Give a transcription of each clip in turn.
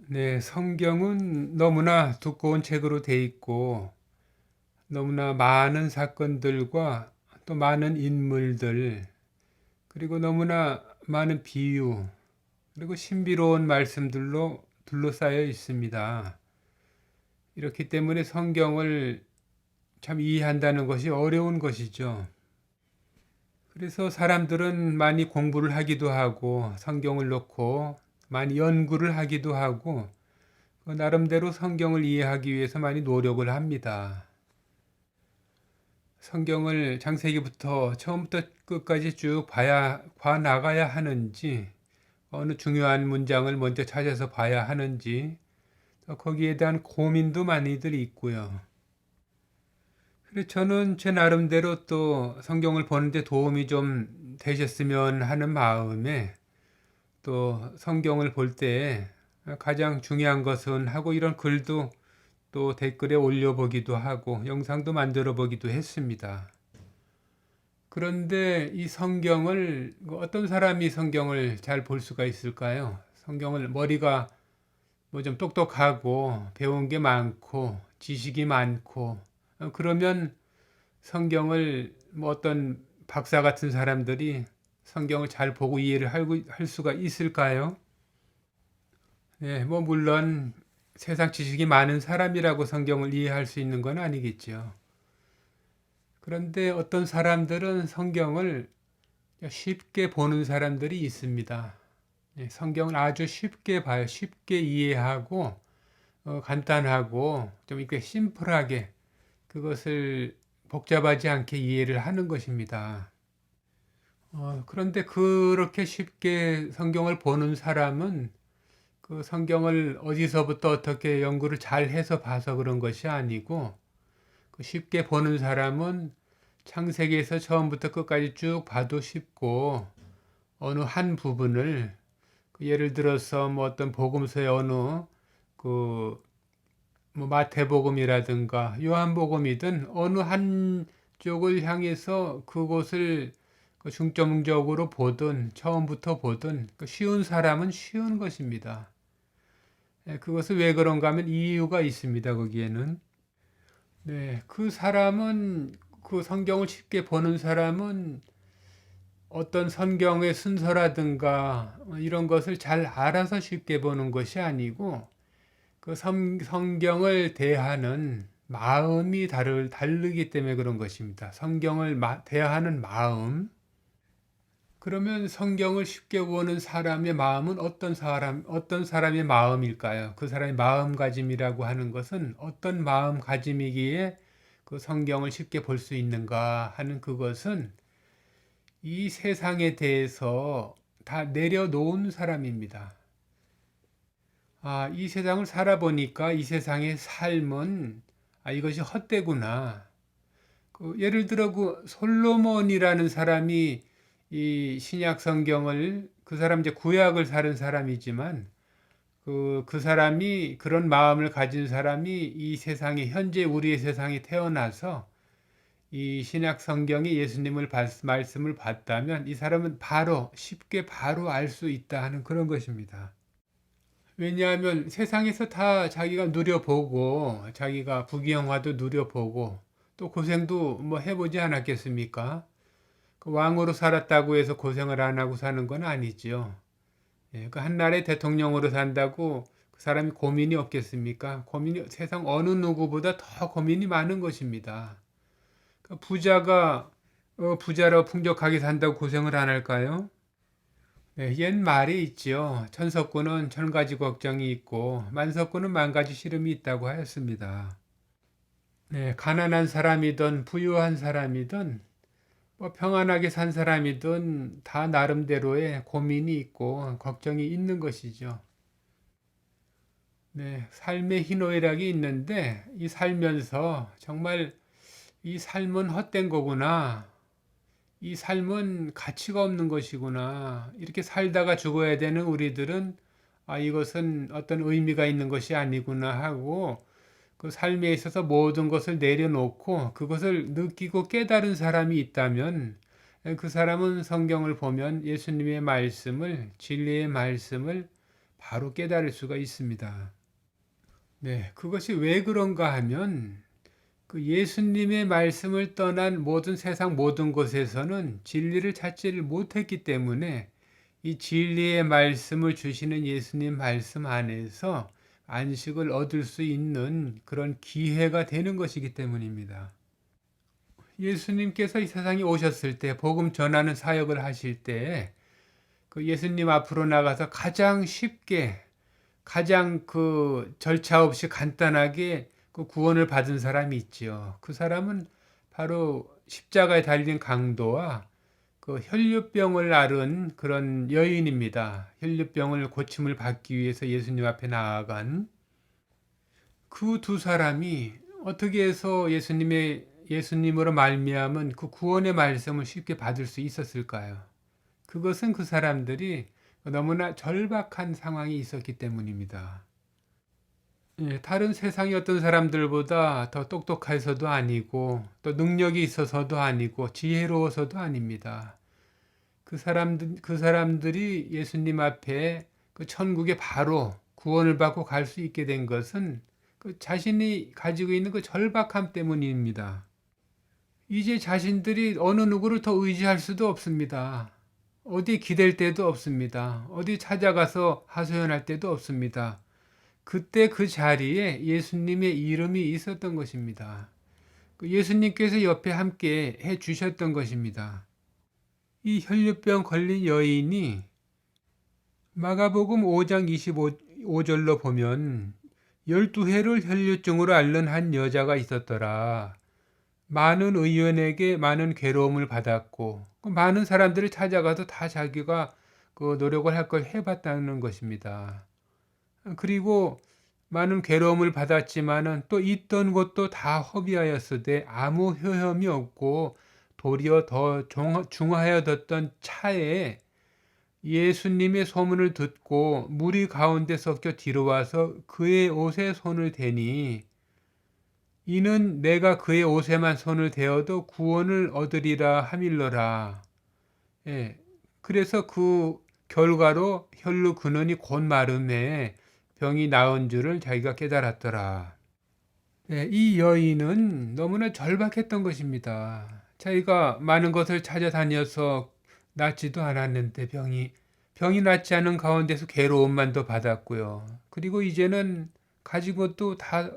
네, 성경은 너무나 두꺼운 책으로 돼 있고, 너무나 많은 사건들과 또 많은 인물들, 그리고 너무나 많은 비유, 그리고 신비로운 말씀들로 둘러싸여 있습니다. 이렇기 때문에 성경을 참 이해한다는 것이 어려운 것이죠. 그래서 사람들은 많이 공부를 하기도 하고, 성경을 놓고 많이 연구를 하기도 하고, 나름대로 성경을 이해하기 위해서 많이 노력을 합니다. 성경을 창세기부터 처음부터 끝까지 쭉 봐 나가야 하는지, 어느 중요한 문장을 먼저 찾아서 봐야 하는지, 또 거기에 대한 고민도 많이들 있고요. 그래서 저는 제 나름대로 또 성경을 보는데 도움이 좀 되셨으면 하는 마음에 또 성경을 볼 때 가장 중요한 것은 하고 이런 글도 또 댓글에 올려보기도 하고 영상도 만들어 보기도 했습니다. 그런데 이 성경을 어떤 사람이 성경을 잘 볼 수가 있을까요? 성경을 머리가 뭐 좀 똑똑하고 배운 게 많고 지식이 많고 그러면 성경을 뭐 어떤 박사 같은 사람들이 성경을 잘 보고 이해를 할 수가 있을까요? 네, 뭐 물론 세상 지식이 많은 사람이라고 성경을 이해할 수 있는 건 아니겠죠. 그런데 어떤 사람들은 성경을 쉽게 보는 사람들이 있습니다. 예, 성경을 아주 쉽게 봐요. 쉽게 이해하고 간단하고 좀 이렇게 심플하게 그것을 복잡하지 않게 이해를 하는 것입니다. 그런데 그렇게 쉽게 성경을 보는 사람은 그 성경을 어디서부터 어떻게 연구를 잘 해서 봐서 그런 것이 아니고 그 쉽게 보는 사람은 창세기에서 처음부터 끝까지 쭉 봐도 쉽고 어느 한 부분을 예를 들어서 뭐 어떤 복음서의 어느 그 뭐 마태복음이라든가 요한복음이든 어느 한 쪽을 향해서 그곳을 그 중점적으로 보든 처음부터 보든 그 쉬운 사람은 쉬운 것입니다. 그것은 왜 그런가 하면 이유가 있습니다. 거기에는 네, 그 사람은 그 성경을 쉽게 보는 사람은 어떤 성경의 순서라든가 이런 것을 잘 알아서 쉽게 보는 것이 아니고 그 성경을 대하는 마음이 다르기 때문에 그런 것입니다. 성경을 대하는 마음. 그러면 성경을 쉽게 보는 사람의 마음은 어떤 사람의 마음일까요? 그 사람의 마음가짐이라고 하는 것은 어떤 마음가짐이기에 그 성경을 쉽게 볼 수 있는가 하는 그것은 이 세상에 대해서 다 내려놓은 사람입니다. 이 세상을 살아보니까 이 세상의 삶은 이것이 헛되구나. 예를 들어 그 솔로몬이라는 사람이 이 신약 성경을 그 사람 이제 구약을 사는 사람이지만 그 사람이 그런 마음을 가진 사람이 이 세상에 현재 우리의 세상에 태어나서 이 신약 성경이 예수님을 말씀을 봤다면 이 사람은 바로 쉽게 바로 알 수 있다 하는 그런 것입니다. 왜냐하면 세상에서 다 자기가 누려보고 자기가 부귀영화도 누려보고 또 고생도 뭐 해보지 않았겠습니까? 그 왕으로 살았다고 해서 고생을 안 하고 사는 건 아니죠. 예, 그 한나라의 대통령으로 산다고 그 사람이 고민이 없겠습니까? 고민이 세상 어느 누구보다 더 고민이 많은 것입니다. 그 부자가 부자로 풍족하게 산다고 고생을 안 할까요? 네, 옛 말이 있지요. 천석구는 천 가지 걱정이 있고 만석구는 만 가지 시름이 있다고 하였습니다. 네, 가난한 사람이든 부유한 사람이든 뭐 평안하게 산 사람이든 다 나름대로의 고민이 있고 걱정이 있는 것이죠. 네, 삶의 희노애락이 있는데 이 살면서 정말 이 삶은 헛된 거구나. 이 삶은 가치가 없는 것이구나. 이렇게 살다가 죽어야 되는 우리들은 이것은 어떤 의미가 있는 것이 아니구나 하고 그 삶에 있어서 모든 것을 내려놓고 그것을 느끼고 깨달은 사람이 있다면 그 사람은 성경을 보면 예수님의 말씀을 진리의 말씀을 바로 깨달을 수가 있습니다. 네, 그것이 왜 그런가 하면 그 예수님의 말씀을 떠난 모든 세상 모든 곳에서는 진리를 찾지를 못했기 때문에 이 진리의 말씀을 주시는 예수님 말씀 안에서 안식을 얻을 수 있는 그런 기회가 되는 것이기 때문입니다. 예수님께서 이 세상에 오셨을 때 복음 전하는 사역을 하실 때 그 예수님 앞으로 나가서 가장 쉽게 가장 그 절차 없이 간단하게 그 구원을 받은 사람이 있지요. 그 사람은 바로 십자가에 달린 강도와 그 혈류병을 앓은 그런 여인입니다. 혈류병을 고침을 받기 위해서 예수님 앞에 나아간 그 두 사람이 어떻게 해서 예수님으로 말미암은 그 구원의 말씀을 쉽게 받을 수 있었을까요? 그것은 그 사람들이 너무나 절박한 상황이 있었기 때문입니다. 예, 다른 세상의 어떤 사람들보다 더 똑똑해서도 아니고 또 능력이 있어서도 아니고 지혜로워서도 아닙니다. 그 사람들이 예수님 앞에 그 천국에 바로 구원을 받고 갈 수 있게 된 것은 그 자신이 가지고 있는 그 절박함 때문입니다. 이제 자신들이 어느 누구를 더 의지할 수도 없습니다. 어디 기댈 데도 없습니다. 어디 찾아가서 하소연할 데도 없습니다. 그때 그 자리에 예수님의 이름이 있었던 것입니다. 예수님께서 옆에 함께 해 주셨던 것입니다. 이 혈류병 걸린 여인이 마가복음 5장 25절로 보면 12해를 혈류증으로 앓는 한 여자가 있었더라. 많은 의원에게 많은 괴로움을 받았고 많은 사람들을 찾아가서 다 자기가 그 노력을 할 걸 해봤다는 것입니다. 그리고 많은 괴로움을 받았지만은 또 있던 곳도 다 허비하였으되 아무 효험이 없고 도리어 더 중하여졌던 차에 예수님의 소문을 듣고 무리 가운데 섞여 뒤로 와서 그의 옷에 손을 대니 이는 내가 그의 옷에만 손을 대어도 구원을 얻으리라 함일러라. 예, 그래서 그 결과로 혈루 근원이 곧 마름에 병이 나은 줄을 자기가 깨달았더라. 예, 이 여인은 너무나 절박했던 것입니다. 자기가 많은 것을 찾아다녀서 낫지도 않았는데 병이 낫지 않은 가운데서 괴로움만 더 받았고요. 그리고 이제는 가진 것도 다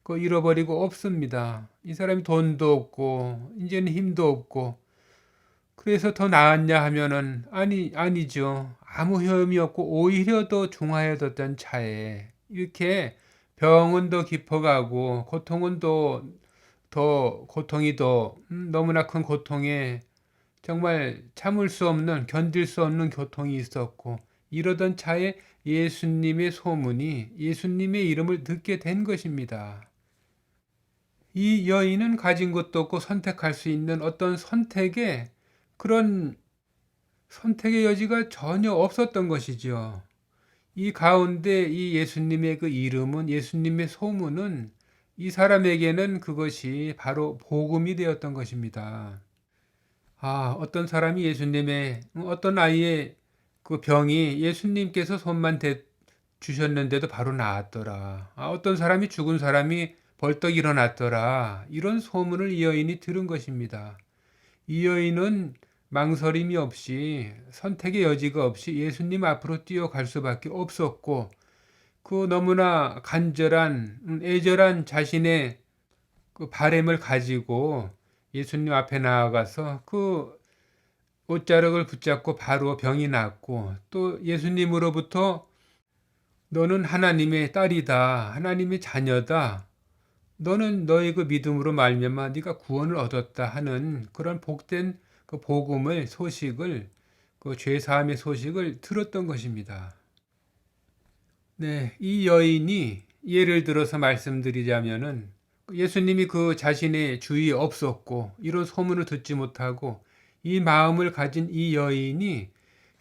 잃어버리고 없습니다. 이 사람이 돈도 없고 이제는 힘도 없고 그래서 더 나았냐 하면은 아니죠. 아무 혐의 없고 오히려 더 중하여졌던 차에 이렇게 병은 더 깊어가고 고통은 더 고통이 더 너무나 큰 고통에 정말 참을 수 없는 견딜 수 없는 고통이 있었고 이러던 차에 예수님의 소문이 예수님의 이름을 듣게 된 것입니다. 이 여인은 가진 것도 없고 선택할 수 있는 어떤 그런 선택의 여지가 전혀 없었던 것이죠. 이 가운데 이 예수님의 그 이름은 예수님의 소문은 이 사람에게는 그것이 바로 복음이 되었던 것입니다. 어떤 사람이 어떤 아이의 그 병이 예수님께서 손만 주셨는데도 바로 나았더라. 어떤 사람이 죽은 사람이 벌떡 일어났더라. 이런 소문을 이 여인이 들은 것입니다. 이 여인은 망설임이 없이 선택의 여지가 없이 예수님 앞으로 뛰어갈 수밖에 없었고 그 너무나 간절한 애절한 자신의 그 바램을 가지고 예수님 앞에 나아가서 그 옷자락을 붙잡고 바로 병이 낫고 또 예수님으로부터 너는 하나님의 딸이다. 하나님의 자녀다. 너는 너의 그 믿음으로 말미암아 네가 구원을 얻었다 하는 그런 복된 그 소식을 그 죄 사함의 소식을 들었던 것입니다. 네, 이 여인이 예를 들어서 말씀드리자면은 예수님이 그 자신의 주위에 없었고 이런 소문을 듣지 못하고 이 마음을 가진 이 여인이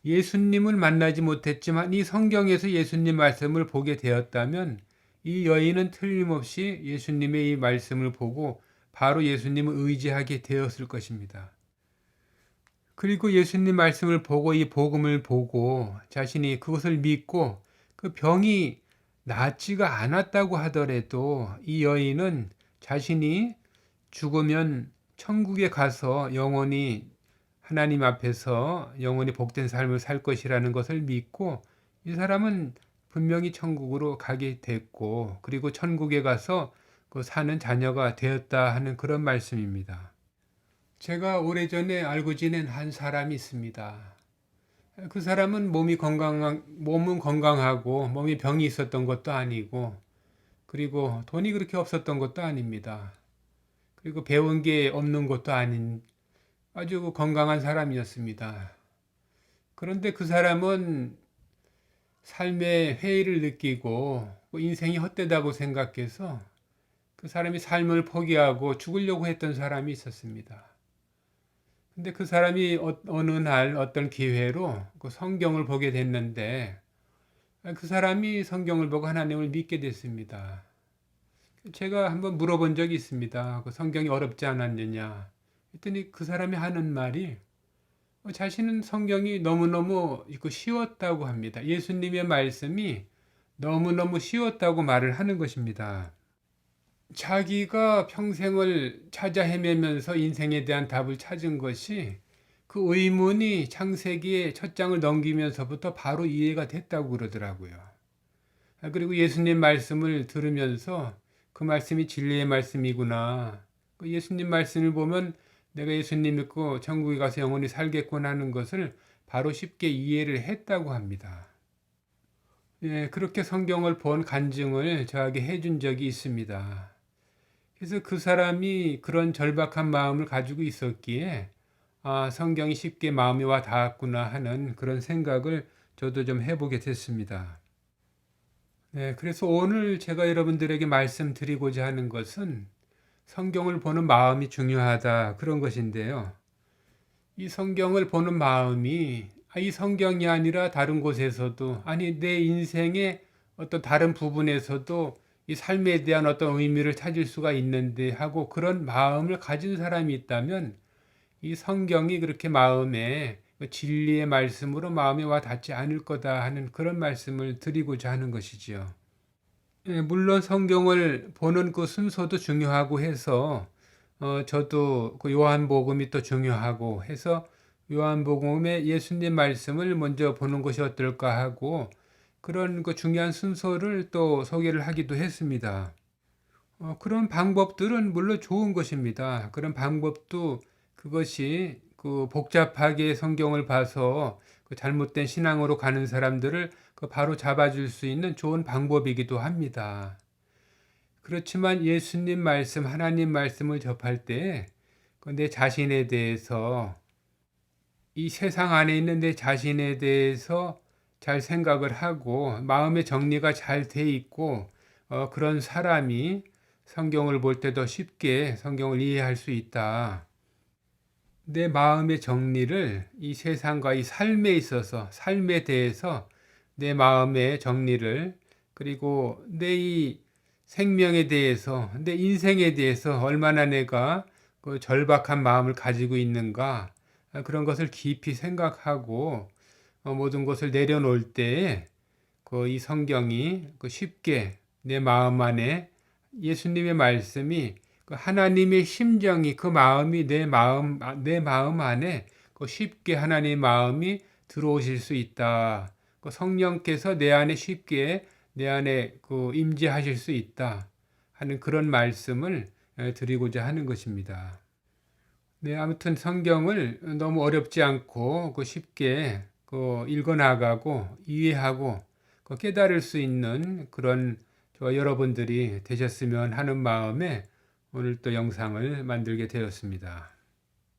예수님을 만나지 못했지만 이 성경에서 예수님 말씀을 보게 되었다면 이 여인은 틀림없이 예수님의 이 말씀을 보고 바로 예수님을 의지하게 되었을 것입니다. 그리고 예수님 말씀을 보고 이 복음을 보고 자신이 그것을 믿고 그 병이 낫지가 않았다고 하더라도 이 여인은 자신이 죽으면 천국에 가서 영원히 하나님 앞에서 영원히 복된 삶을 살 것이라는 것을 믿고 이 사람은 분명히 천국으로 가게 됐고 그리고 천국에 가서 그 사는 자녀가 되었다 하는 그런 말씀입니다. 제가 오래전에 알고 지낸 한 사람이 있습니다. 그 사람은 몸은 건강하고 몸에 병이 있었던 것도 아니고 그리고 돈이 그렇게 없었던 것도 아닙니다. 그리고 배운 게 없는 것도 아닌 아주 건강한 사람이었습니다. 그런데 그 사람은 삶의 회의를 느끼고 인생이 헛되다고 생각해서 그 사람이 삶을 포기하고 죽으려고 했던 사람이 있었습니다. 근데 그 사람이 어느 날 어떤 기회로 그 성경을 보게 됐는데 그 사람이 성경을 보고 하나님을 믿게 됐습니다. 제가 한번 물어본 적이 있습니다. 그 성경이 어렵지 않았느냐. 했더니 그 사람이 하는 말이 자신은 성경이 너무너무 쉬웠다고 합니다. 예수님의 말씀이 너무너무 쉬웠다고 말을 하는 것입니다. 자기가 평생을 찾아 헤매면서 인생에 대한 답을 찾은 것이 그 의문이 창세기의 첫 장을 넘기면서부터 바로 이해가 됐다고 그러더라고요. 그리고 예수님 말씀을 들으면서 그 말씀이 진리의 말씀이구나. 그 예수님 말씀을 보면 내가 예수님 믿고 천국에 가서 영원히 살겠구나 하는 것을 바로 쉽게 이해를 했다고 합니다. 예, 그렇게 성경을 본 간증을 저에게 해준 적이 있습니다. 그래서 그 사람이 그런 절박한 마음을 가지고 있었기에 성경이 쉽게 마음에 와 닿았구나 하는 그런 생각을 저도 좀 해보게 됐습니다. 네, 그래서 오늘 제가 여러분들에게 말씀드리고자 하는 것은 성경을 보는 마음이 중요하다 그런 것인데요. 이 성경을 보는 마음이 이 성경이 아니라 다른 곳에서도 아니 내 인생의 어떤 다른 부분에서도 이 삶에 대한 어떤 의미를 찾을 수가 있는데 하고 그런 마음을 가진 사람이 있다면 이 성경이 그렇게 마음에 진리의 말씀으로 마음에 와 닿지 않을 거다 하는 그런 말씀을 드리고자 하는 것이지요. 예, 물론 성경을 보는 그 순서도 중요하고 해서 저도 그 요한복음이 또 중요하고 해서 요한복음의 예수님 말씀을 먼저 보는 것이 어떨까 하고 그런 그 중요한 순서를 또 소개를 하기도 했습니다. 그런 방법들은 물론 좋은 것입니다. 그런 방법도 그것이 그 복잡하게 성경을 봐서 그 잘못된 신앙으로 가는 사람들을 그 바로 잡아줄 수 있는 좋은 방법이기도 합니다. 그렇지만 예수님 말씀, 하나님 말씀을 접할 때 내 자신에 대해서 이 세상 안에 있는 내 자신에 대해서 잘 생각을 하고 마음의 정리가 잘 돼 있고 그런 사람이 성경을 볼 때 더 쉽게 성경을 이해할 수 있다. 내 마음의 정리를 이 세상과 이 삶에 있어서 삶에 대해서 내 마음의 정리를 그리고 내 이 생명에 대해서 내 인생에 대해서 얼마나 내가 그 절박한 마음을 가지고 있는가 그런 것을 깊이 생각하고 모든 것을 내려놓을 때에 그 이 성경이 그 쉽게 내 마음 안에 예수님의 말씀이 그 하나님의 심정이 그 마음이 내 마음 안에 그 쉽게 하나님의 마음이 들어오실 수 있다. 그 성령께서 내 안에 쉽게 내 안에 그 임재하실 수 있다 하는 그런 말씀을 드리고자 하는 것입니다. 네, 아무튼 성경을 너무 어렵지 않고 그 쉽게 그 읽어 나가고 이해하고 그 깨달을 수 있는 그런 저와 여러분들이 되셨으면 하는 마음에 오늘 또 영상을 만들게 되었습니다.